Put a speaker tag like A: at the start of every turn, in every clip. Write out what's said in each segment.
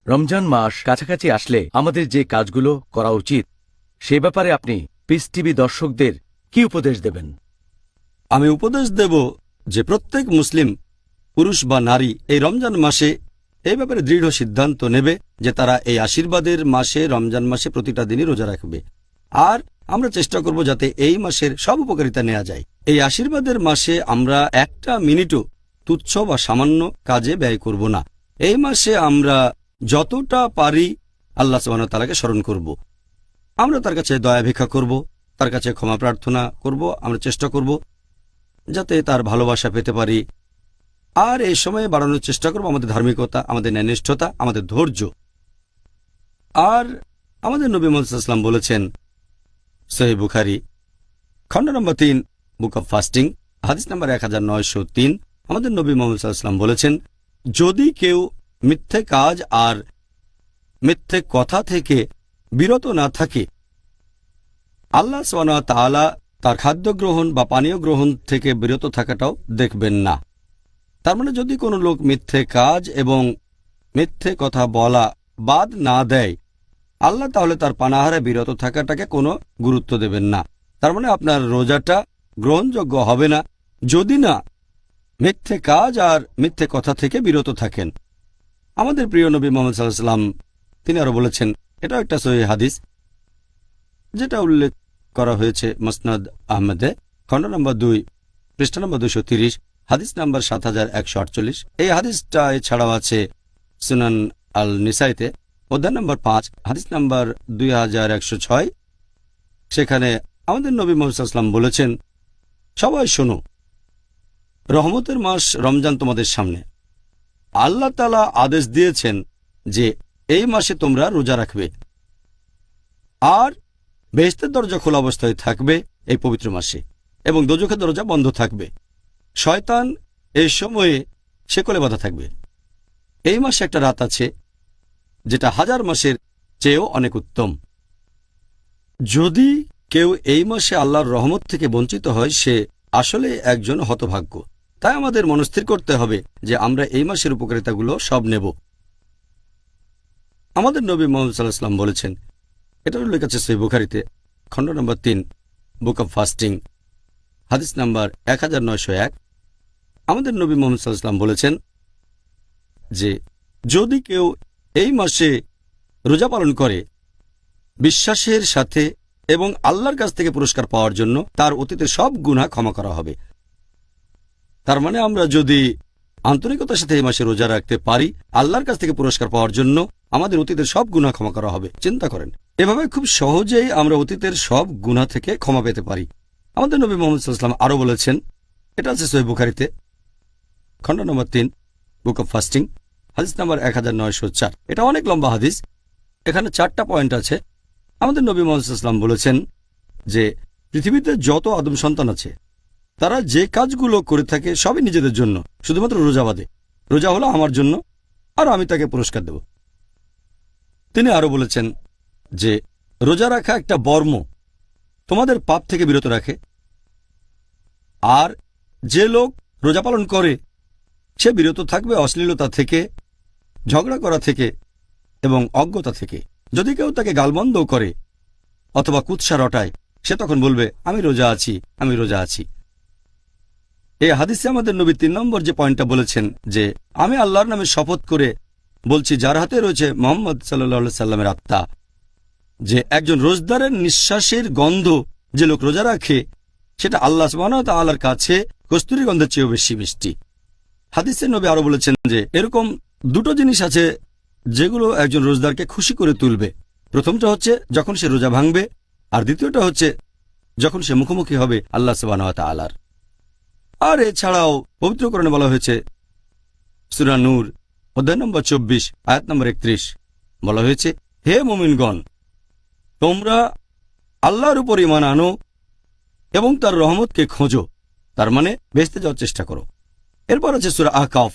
A: রমজান মাস কাছাকাছি আসলে আমাদের যে কাজগুলো করা উচিত সে ব্যাপারে আপনি পিস টিভি দর্শকদের কি উপদেশ দেবেন?
B: আমি উপদেশ দেব যে প্রত্যেক মুসলিম পুরুষ বা নারী এই রমজান মাসে এই ব্যাপারে দৃঢ় সিদ্ধান্ত নেবে যে তারা এই আশীর্বাদের মাসে রমজান মাসে প্রতিটা দিনই রোজা রাখবে। আর আমরা চেষ্টা করব যাতে এই মাসের সব উপকারিতা নেওয়া যায়। এই আশীর্বাদের মাসে আমরা একটা মিনিটও তুচ্ছ বা সামান্য কাজে ব্যয় করব না। এই মাসে আমরা যতটা পারি আল্লাহ সুবহানাহু ওয়া তাআলাকে স্মরণ করব। আমরা তার কাছে দয়া ভিক্ষা করব, তার কাছে ক্ষমা প্রার্থনা করব। আমরা চেষ্টা করব যাতে তার ভালোবাসা পেতে পারি। আর এই সময়ে বাড়ানোর চেষ্টা করব আমাদের ধার্মিকতা, আমাদের ন্যায়নিষ্ঠতা, আমাদের ধৈর্য। আর আমাদের নবী মুহাম্মদ সাল্লাল্লাহু আলাইহি ওয়াসাল্লাম বলেছেন, সহিহ বুখারী খণ্ড নম্বর 3 বুক অব ফাস্টিং হাদিস নম্বর 1903, আমাদের নবী মুহাম্মদ সাল্লাল্লাহু আলাইহি ওয়াসাল্লাম বলেছেন, যদি কেউ মিথ্যে কাজ আর মিথ্যে কথা থেকে বিরত না থাকে, আল্লাহ সুবহানাহু ওয়া তাআলা তার খাদ্য গ্রহণ বা পানীয় গ্রহণ থেকে বিরত থাকাটাও দেখবেন না। তার মানে যদি কোনো লোক মিথ্যে কাজ এবং মিথ্যে কথা বলা বাদ না দেয়, আল্লাহ তাহলে তার পানাহারে বিরত থাকাটাকে কোনো গুরুত্ব দেবেন না। তার মানে আপনার রোজাটা গ্রহণযোগ্য হবে না যদি না মিথ্যে কাজ আর মিথ্যে কথা থেকে বিরত থাকেন। আমাদের প্রিয় নবী মুহাম্মদ সাল্লাল্লাহু আলাইহি ওয়াসাল্লাম তিনি আরো বলেছেন, এটাও একটা সহিহ হাদিস যেটা উল্লেখ করা হয়েছে মুসনাদ আহমদে খণ্ড নম্বর 2 পৃষ্ঠা নম্বর 230 হাদিস নাম্বার 7148। এই হাদিসটা এছাড়াও আছে সুনান আল নিসাইতে অধ্যায় নম্বর 5 হাদিস নাম্বার 2106। সেখানে আমাদের নবী মুহাম্মদ সাল্লাল্লাহু আলাইহি ওয়াসাল্লাম বলেছেন, সবাই শোনো, রহমতের মাস রমজান তোমাদের সামনে। আল্লাহ তাআলা আদেশ দিয়েছেন যে এই মাসে তোমরা রোজা রাখবে আর বেহেশতের দরজা খোলা অবস্থায় থাকবে এই পবিত্র মাসে এবং দোজখের দরজা বন্ধ থাকবে। শয়তান এই সময়ে শেকলে বাঁধা থাকবে। এই মাসে একটা রাত আছে যেটা হাজার মাসের চেয়েও অনেক উত্তম। যদি কেউ এই মাসে আল্লাহর রহমত থেকে বঞ্চিত হয় সে আসলে একজন হতভাগ্য। তাই আমাদের মনস্থির করতে হবে যে আমরা এই মাসের উপকারিতাগুলো সব নেব। আমাদের নবী মুহাম্মদ সাল্লাল্লাহু আলাইহি ওয়াসাল্লাম বলেছেন, এটা উল্লেখ আছে সহিহ বুখারীতে খণ্ড নম্বর 3 বুক অব ফাস্টিং হাদিস নাম্বার 1901। আমাদের নবী মুহাম্মদ সাল্লাল্লাহু আলাইহি ওয়াসাল্লাম বলেছেন যে যদি কেউ এই মাসে রোজা পালন করে বিশ্বাসের সাথে এবং আল্লাহর কাছ থেকে পুরস্কার পাওয়ার জন্য, তার অতীতের সব গুনাহ ক্ষমা করা হবে। তার মানে আমরা যদি আন্তরিকতার সাথে এই মাসে রোজা রাখতে পারি, আল্লাহর কাছ থেকে পুরস্কার পাওয়ার জন্য আমাদের অতীতের সব গুনাহ ক্ষমা করা হবে। চিন্তা করেন, এভাবে খুব সহজেই আমরা অতীতের সব গুনাহ থেকে ক্ষমা পেতে পারি। আমাদের নবী মুহাম্মদ সাল্লাল্লাহু আলাইহি ওয়াসাল্লাম আরো বলেছেন, এটা আছে সহিহ বুখারীতে খণ্ড নম্বর 3 বুক অব ফাস্টিং হাদিস নাম্বার 1904। এটা অনেক লম্বা হাদিস, এখানে 4টা পয়েন্ট আছে। আমাদের নবী মুহাম্মদ সাল্লাল্লাহু আলাইহি ওয়াসাল্লাম বলেছেন যে পৃথিবীতে যত আদম সন্তান আছে তারা যে কাজগুলো করে থাকে সবই নিজেদের জন্য, শুধুমাত্র রোজা বাদে। রোজা হলো আমার জন্য আর আমি তাকে পুরস্কার দেব। তিনি আরো বলেছেন যে রোজা রাখা একটা বর্ম, তোমাদের পাপ থেকে বিরত রাখে। আর যে লোক রোজা পালন করে সে বিরত থাকবে অশ্লীলতা থেকে, ঝগড়া করা থেকে এবং অজ্ঞতা থেকে। যদি কেউ তাকে গালমন্দ করে অথবা কুৎসা রটায়, সে তখন বলবে আমি রোজা আছি, আমি রোজা আছি। এই হাদিসে আমাদের নবী 3 নম্বর যে পয়েন্টটা বলেছেন যে আমি আল্লাহর নামে শপথ করে বলছি যার হাতে রয়েছে মুহাম্মদ সাল্লাল্লাহু আলাইহি সাল্লামের আত্মা, যে একজন রোজদারের নিঃশ্বাসের গন্ধ যে লোক রোজা রাখে সেটা আল্লাহ সুবহানাহু ওয়া তাআলার কাছে কস্তুরী গন্ধের চেয়েও বেশি মিষ্টি। হাদিসে নবী আরো বলেছেন যে এরকম দুটো জিনিস আছে যেগুলো একজন রোজদারকে খুশি করে তুলবে। প্রথমটা হচ্ছে যখন সে রোজা ভাঙবে, আর দ্বিতীয়টা হচ্ছে যখন সে মুখোমুখি হবে আল্লাহ সুবহানাহু ওয়া তাআলার। আর এছাড়াও পবিত্র কোরআনে বলা হয়েছে সূরা নূর অধ্যায় নম্বর 24 আয়াত নম্বর 31, বলা হয়েছে, হে মুমিনগণ, তোমরা আল্লাহর উপর ঈমান আনো এবং তার রহমতকে খোঁজো, তার মানে বেহেশতে যাওয়ার চেষ্টা করো। এরপর আছে সূরা আহকাফ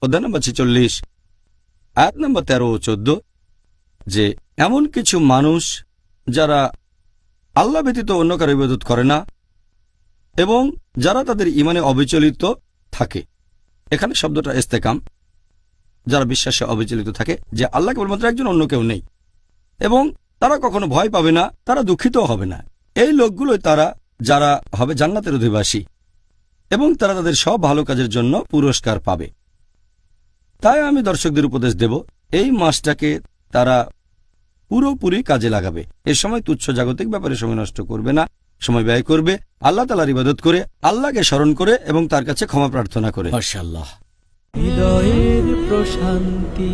B: অধ্যায় নম্বর 46 আয়াত নম্বর 13 ও 14, যে এমন কিছু মানুষ যারা আল্লাহ ব্যতীত অন্য কারো ইবাদত করে না এবং যারা তাদের ঈমানে অবিচলিত থাকে। এখানে শব্দটা ইস্তেকাম, যারা বিশ্বাসে অবিচলিত থাকে যে আল্লাহ কেবলমাত্র একজন, অন্য কেউ নেই, এবং তারা কখনো ভয় পাবে না, তারা দুঃখিতও হবে না। এই লোকগুলোই তারা যারা হবে জান্নাতের অধিবাসী, এবং তারা তাদের সব ভালো কাজের জন্য পুরস্কার পাবে। তাই আমি দর্শকদের উপদেশ দেব, এই মাসটাকে তারা পুরোপুরি কাজে লাগাবে। এ সময় তুচ্ছ জাগতিক ব্যাপারে সময় নষ্ট করবে না, সময় ব্যয় করবে আল্লাহ তাআলার ইবাদত করে, আল্লাহকে স্মরণ করে এবং তার কাছে ক্ষমা প্রার্থনা করে।
A: মাশাআল্লাহ।
C: হৃদয়ের প্রশান্তি।